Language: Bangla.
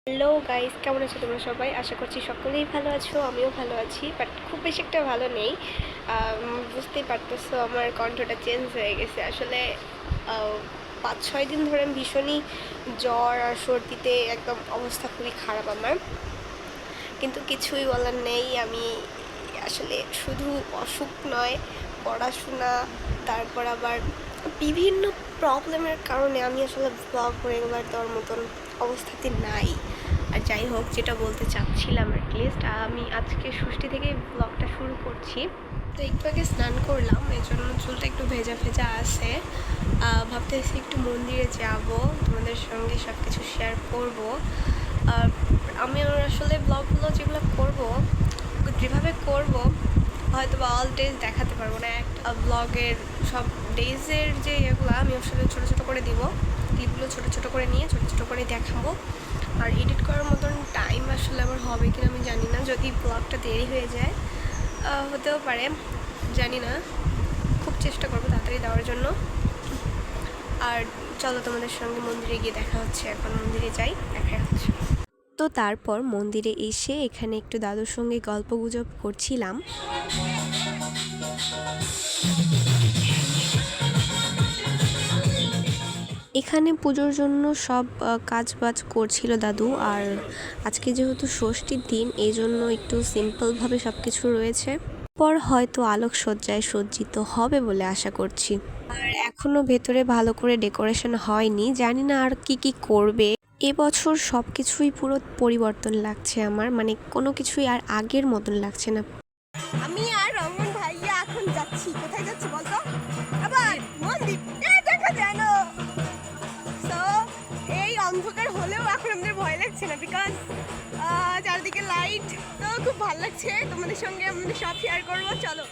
হ্যালো গাইস, কেমন আছো তোমরা সবাই? আশা করছি সকলেই ভালো আছো, আমিও ভালো আছি, বাট খুব বেশি একটা ভালো নেই। বুঝতেই পারতেছো আমার কণ্ঠটা চেঞ্জ হয়ে গেছে আসলে। 5-6 দিন ধরে আমি ভীষণই জ্বর আর সর্দিতে একদম অবস্থা খুবই খারাপ আমার। কিন্তু কিছুই বলার নেই, আমি আসলে শুধু অসুখ নয়, পড়াশোনা, তারপর আবার বিভিন্ন প্রবলেমের কারণে আমি আসলে ব্লগ রেগুলার দেওয়ার মতন অবস্থাতে নাই। আর যাই হোক, যেটা বলতে চাচ্ছিলাম অ্যাটলিস্ট, আমি আজকে ষষ্ঠী থেকে ব্লগটা শুরু করছি। তো একটু আগে স্নান করলাম, এই জন্য চুলটা একটু ভেজা ভেজা আছে। ভাবতেছি একটু মন্দিরে যাব, তোমাদের সঙ্গে সব কিছু শেয়ার করব। আর আমি আসলে ব্লগগুলো যেগুলো করব, যেভাবে করব, হয়তো বা অল ডেজ দেখাতে পারবো না। একটা ব্লগের সব ডেজের যে ইয়েগুলো আমি আসলে ছোটো ছোটো করে দিব, ক্লিপগুলো ছোটো ছোটো করে নিয়ে ছোটো ছোটো করে দেখাবো। আর এডিট করার মতন টাইম আসলে আমার হবে কিনা আমি জানি না, যদি ব্লগটা দেরি হয়ে যায়, হতেও পারে, জানি না। খুব চেষ্টা করবো তাড়াতাড়ি দেওয়ার জন্য। আর চলো তোমাদের সঙ্গে মন্দিরে গিয়ে দেখা হচ্ছে, এখন মন্দিরে যাই, দেখা হচ্ছে। তো তারপর মন্দিরে এসে এখানে একটু দাদুর সঙ্গে গল্পগুজব করছিলাম। এখানে পুজোর জন্য সব কাজ বাজ করছিল দাদু। আর আজকে যেহেতু ষষ্ঠীর দিন, এই জন্য একটু সিম্পলভাবে সব কিছু রয়েছে। পর হয়তো আলোকসজ্জায় সজ্জিত হবে বলে আশা করছি। আর এখনো ভেতরে ভালো করে ডেকোরেশন হয়নি, জানি না আর কি কি করবে। এবছর সব কিছুই পুরো পরিবর্তন লাগছে আমার, মানে কোনো কিছুই আর আগের মতন লাগছে না। আমি আর রঙ্গন ভাইয়া এখন যাচ্ছি। কোথায় যাচ্ছি বলতো? আবার মন্দির দেখা যায় না। সো এই অন্ধকার হলেও এখন আমাদের ভয় লাগছে না, বিকজ চারদিকে লাইট। তো খুব ভালো লাগছে, তোমাদের সঙ্গে আমাদের সব শেয়ার করবো, চলো।